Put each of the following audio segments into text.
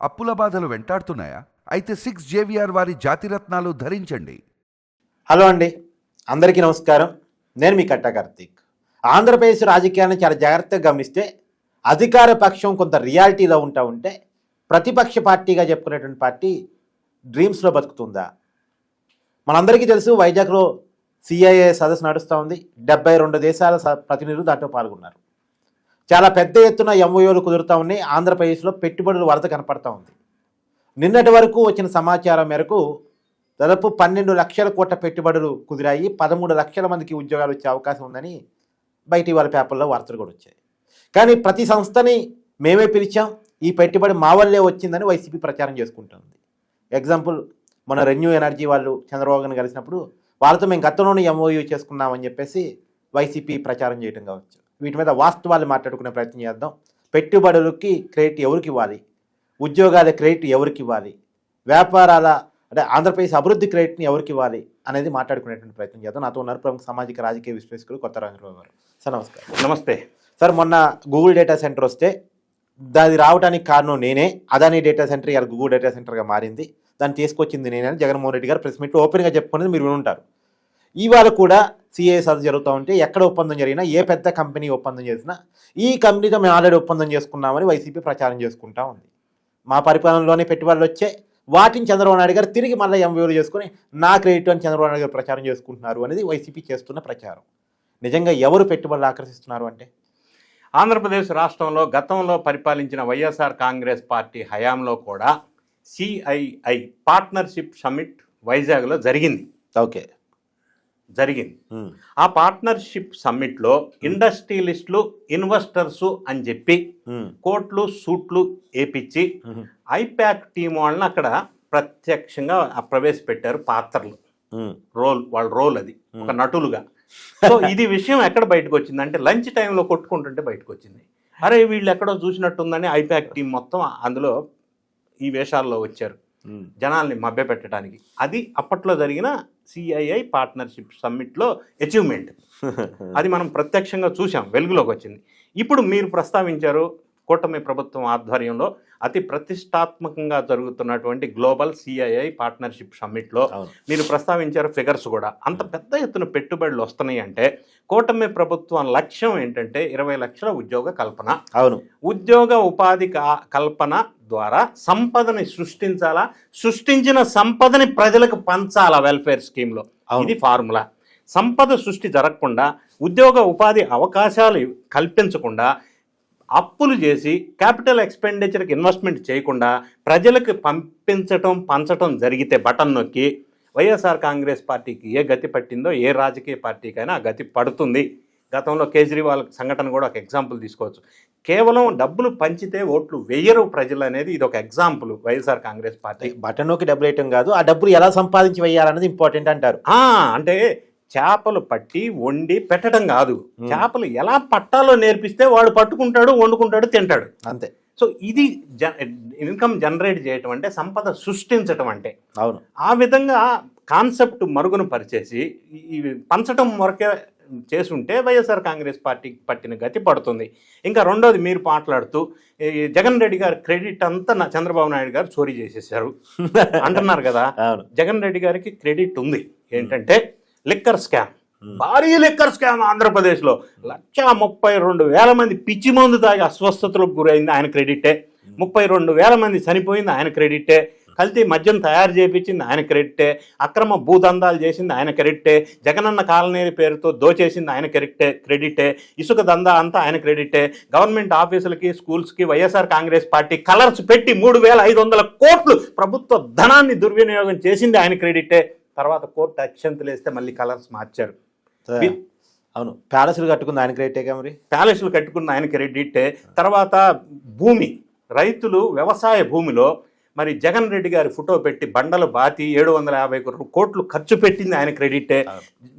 అప్పుల బాధలు వెంటాడుతున్నాయా? అయితే 6 JVR వారి జాతిరత్నాలు ధరించండి. హలో అండి, అందరికీ నమస్కారం. నేను మీ కట్టా కార్తీక్. ఆంధ్రప్రదేశ్ రాజకీయాన్ని చాలా జాగ్రత్తగా గమనిస్తే అధికార పక్షం కొంత రియాలిటీలో ఉంటే ప్రతిపక్ష పార్టీగా చెప్పుకునేటువంటి పార్టీ డ్రీమ్స్లో బతుకుతుందా? మనందరికీ తెలుసు, వైజాగ్లో సిఐఏ సదస్సు నడుస్తూ ఉంది. 72 దేశాల ప్రతినిధులు దాంట్లో పాల్గొన్నారు. చాలా పెద్ద ఎత్తున ఎంఓయూలు కుదురుతూ ఉన్నాయి. ఆంధ్రప్రదేశ్లో పెట్టుబడుల వరద కనపడతా ఉంది. నిన్నటి వరకు వచ్చిన సమాచారం మేరకు దాదాపు 12 లక్షల కోట్ల పెట్టుబడులు కుదిరాయి. 13 లక్షల మందికి ఉద్యోగాలు వచ్చే అవకాశం ఉందని బయటి వాళ్ళ పేపర్లో వార్తలు కూడా వచ్చాయి. కానీ ప్రతి సంస్థని మేమే పిలిచాం, ఈ పెట్టుబడి మా వల్లే వచ్చిందని వైసీపీ ప్రచారం చేసుకుంటుంది. ఎగ్జాంపుల్, మన రెన్యూ ఎనర్జీ వాళ్ళు చంద్రబాబు గారిని కలిసినప్పుడు వాళ్ళతో మేము గతంలోనే ఎంఓయూ చేసుకున్నామని చెప్పేసి వైసీపీ ప్రచారం చేయడం కావచ్చు. వీటి మీద వాస్తవాలు మాట్లాడుకునే ప్రయత్నం చేద్దాం. పెట్టుబడులకి క్రెడిట్ ఎవరికి ఇవ్వాలి, ఉద్యోగాల క్రెడిట్ ఎవరికి ఇవ్వాలి, వ్యాపారాల అంటే ఆంధ్రప్రదేశ్ అభివృద్ధి క్రెడిట్ని ఎవరికి ఇవ్వాలి అనేది మాట్లాడుకునేటువంటి ప్రయత్నం చేద్దాం. నాతో ఉన్నారు ప్రముఖ సామాజిక రాజకీయ విశ్లేషకులు కొత్త రంగరావు గారు. సార్ నమస్కారం. నమస్తే సార్, మొన్న గూగుల్ డేటా సెంటర్ వస్తే దాని రావడానికి కారణం నేనే, అదానీ డేటా సెంటర్ ఇవాళ గూగుల్ డేటా సెంటర్గా మారింది, దాన్ని తీసుకొచ్చింది నేనే అని జగన్మోహన్ రెడ్డి గారు ప్రెస్ మీట్లో ఓపెన్గా చెప్పుకునేది మీరు వినుంటారు. ఇవాళ కూడా సిఐఏ సదస్సు జరుగుతూ ఉంటే ఎక్కడ ఒప్పందం జరిగినా, ఏ పెద్ద కంపెనీ ఒప్పందం చేసినా ఈ కంపెనీతో మేము ఆల్రెడీ ఒప్పందం చేసుకున్నామని వైసీపీ ప్రచారం చేసుకుంటా ఉంది. మా పరిపాలనలోనే పెట్టుబడులు వచ్చే వాటిని చంద్రబాబు నాయుడు గారు తిరిగి మళ్ళీ ఎంఓయూలు చేసుకుని నా క్రెడిట్ అని చంద్రబాబు నాయుడు గారు ప్రచారం చేసుకుంటున్నారు అనేది వైసీపీ చేస్తున్న ప్రచారం. నిజంగా ఎవరు పెట్టుబడులు ఆకర్షిస్తున్నారు అంటే? ఆంధ్రప్రదేశ్ రాష్ట్రంలో గతంలో పరిపాలించిన వైఎస్ఆర్ కాంగ్రెస్ పార్టీ హయాంలో కూడా సిఐఐ పార్ట్నర్షిప్ సమ్మిట్ వైజాగ్లో జరిగింది. ఓకే, జరిగింది. ఆ పార్ట్నర్షిప్ సమ్మిట్లో ఇండస్ట్రియలిస్టులు, ఇన్వెస్టర్సు అని చెప్పి కోట్లు సూట్లు వేపించి ఐపాక్ టీం వాళ్ళని అక్కడ ప్రత్యక్షంగా ప్రవేశపెట్టారు. పాత్రలు, వాళ్ళ రోల్ అది ఒక నటులుగా. సో ఇది విషయం ఎక్కడ బయటకు వచ్చింది అంటే లంచ్ టైంలో కొట్టుకుంటుంటే బయటకు వచ్చింది. అరే వీళ్ళు ఎక్కడో చూసినట్టుందని ఐపాక్ టీం మొత్తం అందులో ఈ వేషాల్లో వచ్చారు జనాల్ని మభ్యపెట్టడానికి. అది అప్పట్లో జరిగిన సిఐఐ పార్ట్నర్షిప్ సమ్మిట్లో అచీవ్మెంట్. అది మనం ప్రత్యక్షంగా చూసాం, వెలుగులోకి వచ్చింది. ఇప్పుడు మీరు ప్రస్తావించారు కూటమి ప్రభుత్వం ఆధ్వర్యంలో అతి ప్రతిష్టాత్మకంగా జరుగుతున్నటువంటి గ్లోబల్ సిఐఐ పార్ట్నర్షిప్ సమ్మిట్లో మీరు ప్రస్తావించారు ఫిగర్స్ కూడా. అంత పెద్ద ఎత్తున పెట్టుబడులు వస్తున్నాయి అంటే కూటమి ప్రభుత్వం లక్ష్యం ఏంటంటే 20 లక్షల ఉద్యోగ కల్పన. అవును, ఉద్యోగ ఉపాధి కల్పన ద్వారా సంపదని సృష్టించాలా, సృష్టించిన సంపదని ప్రజలకు పంచాలా వెల్ఫేర్ స్కీమ్లో. ఇది ఫార్ములా. సంపద సృష్టి జరగకుండా, ఉద్యోగ ఉపాధి అవకాశాలు కల్పించకుండా, అప్పులు చేసి క్యాపిటల్ ఎక్స్పెండిచర్కి ఇన్వెస్ట్మెంట్ చేయకుండా ప్రజలకు పంచటం జరిగితే బటన్ నొక్కి వైఎస్ఆర్ కాంగ్రెస్ పార్టీకి ఏ గతి పట్టిందో ఏ రాజకీయ పార్టీకైనా ఆ గతి పడుతుంది. గతంలో కేజ్రీవాల్ సంఘటన కూడా ఒక ఎగ్జాంపుల్ తీసుకోవచ్చు. కేవలం డబ్బులు పంచితే ఓట్లు వేయరు ప్రజలు అనేది ఇది ఒక example. YSR Congress party button నొక్కి డబ్బులు వేయటం కాదు, ఆ డబ్బులు ఎలా సంపాదించి వేయాలనేది ఇంపార్టెంట్ అంటారు. అంటే చేపలు పట్టి వండి పెట్టడం కాదు, చేపలు ఎలా పట్టాలో నేర్పిస్తే వాడు పట్టుకుంటాడు, వండుకుంటాడు, తింటాడు, అంతే. సో ఇది ఇన్కమ్ జనరేట్ చేయటం అంటే సంపద సృష్టించటం అంటే. అవును, ఆ విధంగా కాన్సెప్ట్ మరుగున పరిచేసి ఇవి పంచటం వరకే చేసుంటే వైఎస్ఆర్ కాంగ్రెస్ పార్టీకి పట్టిన గతి పడుతుంది. ఇంకా రెండోది, మీరు మాట్లాడుతూ జగన్ రెడ్డి గారి క్రెడిట్ అంతా చంద్రబాబు నాయుడు గారు చోరీ చేసేసారు అంటున్నారు కదా. జగన్ రెడ్డి గారికి క్రెడిట్ ఉంది. ఏంటంటే లిక్కర్ స్కామ్, భారీ లిక్కర్ స్కామ్ ఆంధ్రప్రదేశ్లో 132,000 మంది పిచ్చి మందు తాగి అస్వస్థతలకు గురైంది ఆయన క్రెడిటే. 32,000 మంది చనిపోయింది ఆయన క్రెడిటే. కల్తీ మద్యం తయారు చేయించింది ఆయన క్రెడిటే. అక్రమ భూదందాలు చేసింది ఆయన క్రెడిటే. జగనన్న కాలనీ పేరుతో దోచేసింది ఆయన క్రెడిటే. ఇసుక దందా అంతా ఆయన క్రెడిటే. గవర్నమెంట్ ఆఫీసులకి, స్కూల్స్కి వైఎస్ఆర్ కాంగ్రెస్ పార్టీ కలర్స్ పెట్టి 3,500 కోట్లు ప్రభుత్వ ధనాన్ని దుర్వినియోగం చేసింది ఆయన క్రెడిటే. తర్వాత కోర్టు అక్షంతలు వేస్తే మళ్ళీ కలర్స్ మార్చారు. అవును, ప్యాలెస్లు కట్టుకుంది ఆయన క్రెడిటే. మరి ప్యాలెస్లు కట్టుకున్న ఆయన క్రెడిటే. తర్వాత భూమి, రైతులు వ్యవసాయ భూమిలో మరి జగన్ రెడ్డి గారి ఫోటో పెట్టి బండలు బాతి 750 కోట్లు ఖర్చు పెట్టింది ఆయన క్రెడిటే.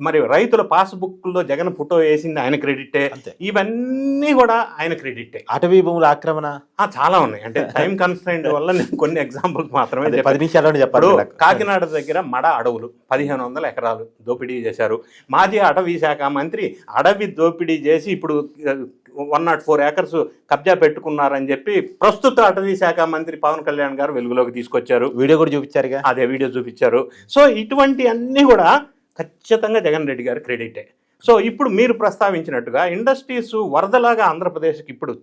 మరి రైతుల పాస్బుక్లో జగన్ ఫోటో వేసింది ఆయన క్రెడిటే. ఇవన్నీ కూడా ఆయన క్రెడిటే. అటవీ భూముల ఆక్రమణ చాలా ఉన్నాయి. అంటే టైం కన్స్ట్రైంట్ వల్ల నేను కొన్ని ఎగ్జాంపుల్స్ మాత్రమే 10 నిమిషాల్లో చెప్పారు. కాకినాడ దగ్గర మడ అడవులు 1,500 ఎకరాలు దోపిడీ చేశారు. మాజీ అటవీ శాఖ మంత్రి అడవి దోపిడీ చేసి ఇప్పుడు 104 ఏకర్స్ కబ్జా పెట్టుకున్నారని చెప్పి ప్రస్తుత అటవీ శాఖ మంత్రి పవన్ కళ్యాణ్ గారు వెలుగులోకి తీసుకొచ్చారు. వీడియో కూడా చూపించారుగా, అదే వీడియో చూపించారు. సో ఇటువంటి అన్నీ కూడా ఖచ్చితంగా జగన్ రెడ్డి గారి క్రెడిటే. సో ఇప్పుడు మీరు ప్రస్తావించినట్టుగా ఇండస్ట్రీస్ వరదలాగా ఆంధ్రప్రదేశ్కి ఇప్పుడు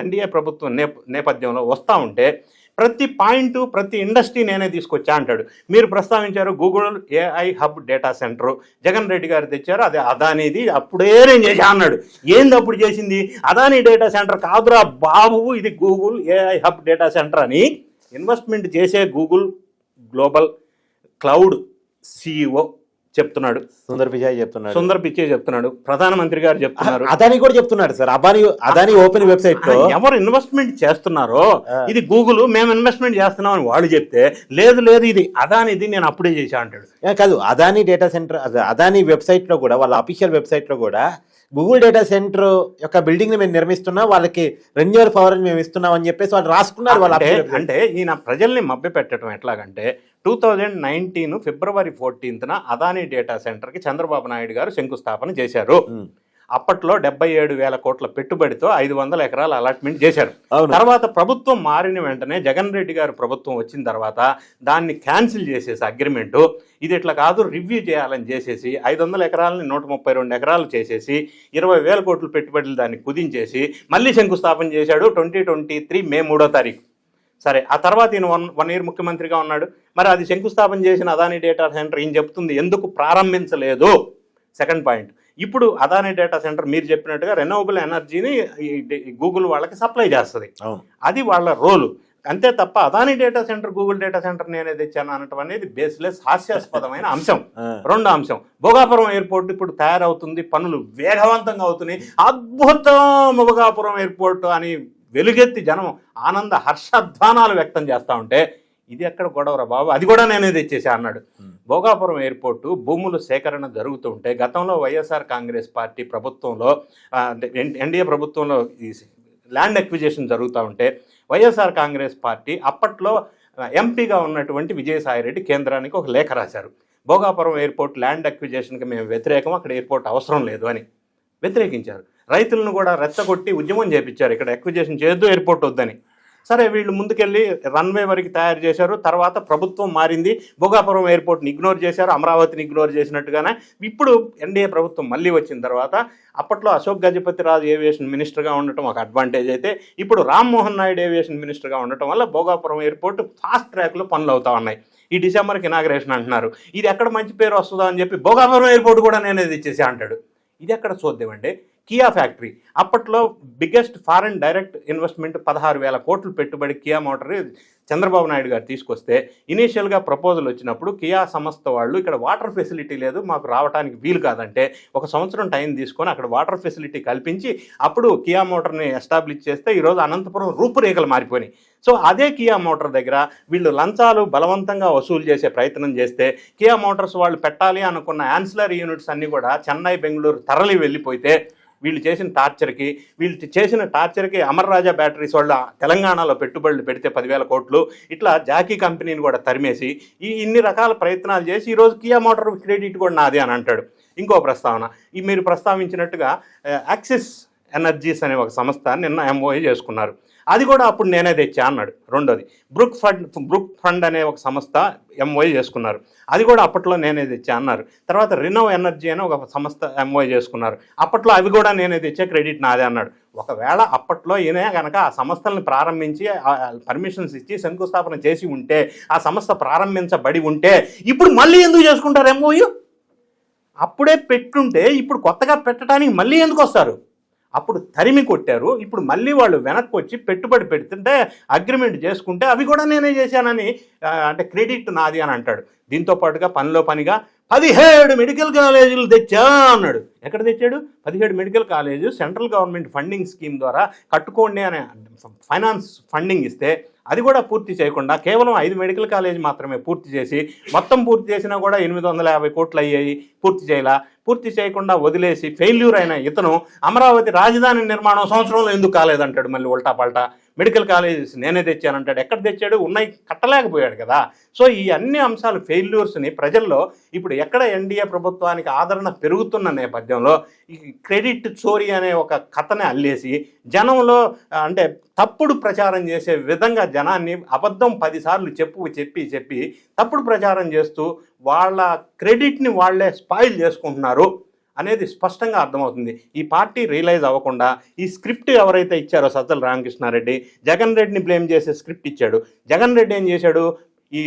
ఎన్డీఏ ప్రభుత్వం నేపథ్యంలో వస్తూ ఉంటే ప్రతి పాయింట్ ప్రతి ఇండస్ట్రీ నేనే తీసుకొచ్చా అంటాడు. మీరు ప్రస్తావించారు Google AI hub data centre Jagan Reddy గారు తెచ్చారు, అదే అదానిది అప్పుడే నేను చేశా అన్నాడు. ఏంది అప్పుడు చేసింది? అదాని డేటా సెంటర్ కాదురా బాబు, ఇది Google AI hub data centre అని ఇన్వెస్ట్మెంట్ చేసే గూగుల్ గ్లోబల్ క్లౌడ్ CEO చెప్తున్నాడు. సుందర్ పిచాయ్ చెప్తున్నాడు. ప్రధానమంత్రి గారు చెప్తున్నారు. అదాని కూడా చెప్తున్నాడు సార్. అదాని ఓపెన్ వెబ్సైట్ లో ఎవరు ఇన్వెస్ట్మెంట్ చేస్తున్నారో ఇది గూగుల్ మేము ఇన్వెస్ట్మెంట్ చేస్తున్నాం అని వాళ్ళు చెప్తే లేదు ఇది అదానిది నేను అప్పుడే చేశా అంటాడు. కాదు, Adani data centre Adani website లో కూడా వాళ్ళ అఫీషియల్ వెబ్సైట్ లో కూడా గూగుల్ డేటా సెంటర్ యొక్క బిల్డింగ్ ని మేము నిర్మిస్తున్నాం, వాళ్ళకి రెన్యూవల్ పవర్ మేము ఇస్తున్నాం అని చెప్పేసి వాళ్ళు రాసుకున్నారు. అంటే ఈయన ప్రజల్ని మభ్య పెట్టడం ఎట్లాగంటే 2019 ఫిబ్రవరి 14న అదానీ డేటా సెంటర్కి చంద్రబాబు నాయుడు గారు శంకుస్థాపన చేశారు. అప్పట్లో 77,000 కోట్ల పెట్టుబడితో 500 ఎకరాల అలాట్మెంట్ చేశారు. తర్వాత ప్రభుత్వం మారిన వెంటనే జగన్ రెడ్డి గారు ప్రభుత్వం వచ్చిన తర్వాత దాన్ని క్యాన్సిల్ చేసేసి అగ్రిమెంటు ఇది ఇట్లా కాదు రివ్యూ చేయాలని చేసేసి 500 ఎకరాలని 132 ఎకరాలు చేసేసి 20,000 కోట్ల పెట్టుబడులు దాన్ని కుదించేసి మళ్ళీ శంకుస్థాపన చేశాడు 2023 మే 3వ తారీఖు. సరే, ఆ తర్వాత ఈయన వన్ ఇయర్ ముఖ్యమంత్రిగా ఉన్నాడు. మరి అది శంకుస్థాపన చేసిన అదానీ డేటా సెంటర్ ఈయన చెప్తుంది ఎందుకు ప్రారంభించలేదు. సెకండ్ పాయింట్, ఇప్పుడు అదానీ డేటా సెంటర్ మీరు చెప్పినట్టుగా రెన్యూవబుల్ ఎనర్జీని గూగుల్ వాళ్ళకి సప్లై చేస్తుంది, అది వాళ్ళ రోలు. అంతే తప్ప Adani data centre Google data centre నేనే తెచ్చాను అనటం అనేది బేస్లెస్ హాస్యాస్పదమైన అంశం. రెండో అంశం, భోగాపురం ఎయిర్పోర్ట్ ఇప్పుడు తయారవుతుంది, పనులు వేగవంతంగా అవుతున్నాయి, అద్భుతం భోగాపురం ఎయిర్పోర్ట్ అని వెలుగెత్తి జనం ఆనంద హర్షధ్వానాలు వ్యక్తం చేస్తూ ఉంటే ఇది ఎక్కడ గొడవరా బాబు, అది కూడా నేనే తెచ్చేసా అన్నాడు. భోగాపురం ఎయిర్పోర్టు భూముల సేకరణ జరుగుతుంటే గతంలో వైఎస్ఆర్ కాంగ్రెస్ పార్టీ ప్రభుత్వంలో ఎన్డీఏ ప్రభుత్వంలో ఈ ల్యాండ్ ఎక్విజిషన్ జరుగుతూ ఉంటే వైఎస్ఆర్ కాంగ్రెస్ పార్టీ అప్పట్లో ఎంపీగా ఉన్నటువంటి విజయసాయిరెడ్డి కేంద్రానికి ఒక లేఖ రాశారు. భోగాపురం ఎయిర్పోర్ట్ ల్యాండ్ ఎక్విజిషన్కి మేము వ్యతిరేకం, అక్కడ ఎయిర్పోర్ట్ అవసరం లేదు అని వ్యతిరేకించారు. రైతులను కూడా రెచ్చగొట్టి ఉద్యమం చేపించారు, ఇక్కడ ఎక్విజిషన్ చేయొద్దు, ఎయిర్పోర్ట్ వద్దని. సరే, వీళ్ళు ముందుకెళ్ళి రన్వే వరకు తయారు చేశారు. తర్వాత ప్రభుత్వం మారింది, భోగాపురం ఎయిర్పోర్ట్ని ఇగ్నోర్ చేశారు, అమరావతిని ఇగ్నోర్ చేసినట్టుగానే. ఇప్పుడు ఎన్డీఏ ప్రభుత్వం మళ్ళీ వచ్చిన తర్వాత అప్పట్లో అశోక్ గజపతిరాజు ఏవియేషన్ మినిస్టర్గా ఉండటం ఒక అడ్వాంటేజ్ అయితే ఇప్పుడు రామ్మోహన్ నాయుడు ఏవియేషన్ మినిస్టర్గా ఉండటం వల్ల భోగాపురం ఎయిర్పోర్ట్ ఫాస్ట్ ట్రాక్లో పనులు అవుతా ఉన్నాయి. ఈ డిసెంబర్కి ఇనాగ్రేషన్ అంటున్నారు. ఇది ఎక్కడ మంచి పేరు వస్తుందో అని చెప్పి భోగాపురం ఎయిర్పోర్ట్ కూడా నేనే తెచ్చేసి అంటాడు. ఇది ఎక్కడ చూద్దామండి. కియా ఫ్యాక్టరీ అప్పట్లో బిగ్గెస్ట్ ఫారెన్ డైరెక్ట్ ఇన్వెస్ట్మెంట్ 16,000 కోట్లు పెట్టుబడి కియా మోటార్ చంద్రబాబు నాయుడు గారు తీసుకొస్తే ఇనీషియల్గా ప్రపోజల్ వచ్చినప్పుడు కియా సంస్థ వాళ్ళు ఇక్కడ వాటర్ ఫెసిలిటీ లేదు, మాకు రావడానికి వీలు కాదంటే 1 సంవత్సరం టైం తీసుకొని అక్కడ వాటర్ ఫెసిలిటీ కల్పించి అప్పుడు కియా మోటార్ని ఎస్టాబ్లిష్ చేస్తే ఈరోజు అనంతపురం రూపురేఖలు మారిపోయినాయి. సో అదే కియా మోటార్ దగ్గర వీళ్ళు లంచాలు బలవంతంగా వసూలు చేసే ప్రయత్నం చేస్తే కియా మోటార్స్ వాళ్ళు పెట్టాలి అనుకున్న యాన్సిలరీ యూనిట్స్ అన్నీ కూడా చెన్నై, బెంగళూరు తరలి వెళ్ళిపోతే వీళ్ళు చేసిన టార్చర్కి అమర్ రాజా బ్యాటరీస్ వాళ్ళ తెలంగాణలో పెట్టుబడులు పెడితే 10,000 కోట్లు, ఇట్లా జాకీ కంపెనీని కూడా తరిమేసి ఇన్ని రకాల ప్రయత్నాలు చేసి ఈరోజు కియా మోటార్ క్రెడిట్ కూడా నాది అని అంటాడు. ఇంకో ప్రస్తావన, ఈ మీరు ప్రస్తావించినట్టుగా యాక్సిస్ ఎనర్జీస్ అనే ఒక సంస్థ నిన్న MOA చేసుకున్నారు, అది కూడా అప్పుడు నేనే తెచ్చా అన్నాడు. రెండోది బ్రూక్ ఫండ్ అనే ఒక సంస్థ MOA చేసుకున్నారు, అది కూడా అప్పట్లో నేనే తెచ్చా అన్నారు. తర్వాత రినోవ్ ఎనర్జీ అనే ఒక సంస్థ MOA చేసుకున్నారు, అప్పట్లో అవి కూడా నేనే తెచ్చే క్రెడిట్ నాదే అన్నాడు. ఒకవేళ అప్పట్లో ఈయన కనుక ఆ సంస్థలను ప్రారంభించి పర్మిషన్స్ ఇచ్చి శంకుస్థాపన చేసి ఉంటే, ఆ సంస్థ ప్రారంభించబడి ఉంటే ఇప్పుడు మళ్ళీ ఎందుకు చేసుకుంటారు MOU? అప్పుడే పెట్టుంటే ఇప్పుడు కొత్తగా పెట్టడానికి మళ్ళీ ఎందుకు వస్తారు? అప్పుడు తరిమి కొట్టారు, ఇప్పుడు మళ్ళీ వాళ్ళు వెనక్కి వచ్చి పెట్టుబడి పెడుతుంటే అగ్రిమెంట్ చేసుకుంటే అవి కూడా నేనే చేశానని అంటే క్రెడిట్ నాది అని అంటాడు. దీంతో పాటుగా పనిలో పనిగా 17 మెడికల్ కాలేజీలు తెచ్చా అన్నాడు. ఎక్కడ తెచ్చాడు? 17 medical college central government funding scheme ద్వారా కట్టుకోండి అనే ఫైనాన్స్ ఫండింగ్ ఇస్తే అది కూడా పూర్తి చేయకుండా కేవలం 5 మెడికల్ కాలేజ్ మాత్రమే పూర్తి చేసి, మొత్తం పూర్తి చేసినా కూడా 850 కోట్లు అయ్యాయి, పూర్తి చేయాల. పూర్తి చేయకుండా వదిలేసి ఫెయిల్యూర్ అయిన ఇతను అమరావతి రాజధాని నిర్మాణం సంవత్సరంలో ఎందుకు కాలేదంటాడు, మళ్ళీ ఉల్టా పల్టా. మెడికల్ కాలేజెస్ నేనే తెచ్చానంటాడు. ఎక్కడ తెచ్చాడు? ఉన్నాయి, కట్టలేకపోయాడు కదా. సో ఈ అన్ని అంశాలు ఫెయిల్యూర్స్ని ప్రజల్లో ఇప్పుడు ఎక్కడ ఎన్డీఏ ప్రభుత్వానికి ఆదరణ పెరుగుతున్న నేపథ్యంలో ఈ క్రెడిట్ చోరీ అనే ఒక కథని అల్లేసి జనంలో అంటే తప్పుడు ప్రచారం చేసే విధంగా జనాన్ని అబద్ధం 10 సార్లు చెప్పి తప్పుడు ప్రచారం చేస్తూ వాళ్ళ క్రెడిట్ని వాళ్ళే స్పాయిల్ చేసుకుంటున్నారు అనేది స్పష్టంగా అర్థమవుతుంది. ఈ పార్టీ రియలైజ్ అవ్వకుండా ఈ స్క్రిప్ట్ ఎవరైతే ఇచ్చారో సజ్జల రామకృష్ణారెడ్డి, జగన్ రెడ్డిని బ్లేమ్ చేసే స్క్రిప్ట్ ఇచ్చాడు. జగన్ రెడ్డి ఏం చేశాడు? ఈ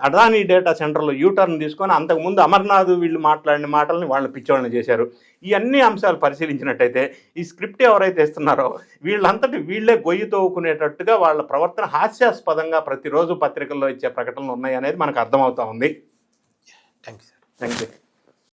అదానీ డేటా సెంటర్లో యూటర్న్ తీసుకొని అంతకుముందు అమర్నాథ్ వీళ్ళు మాట్లాడిన మాటల్ని వాళ్ళని పిచ్చోళ్ళని చేశారు. ఈ అన్ని అంశాలు పరిశీలించినట్టయితే ఈ స్క్రిప్ట్ ఎవరైతే ఇస్తున్నారో వీళ్ళంతటి వీళ్ళే గొయ్యి తవ్వుకునేటట్టుగా వాళ్ళ ప్రవర్తన హాస్యాస్పదంగా ప్రతిరోజు పత్రికల్లో ఇచ్చే ప్రకటనలు ఉన్నాయి అనేది మనకు అర్థమవుతా ఉంది. Thank you sir. Thank you.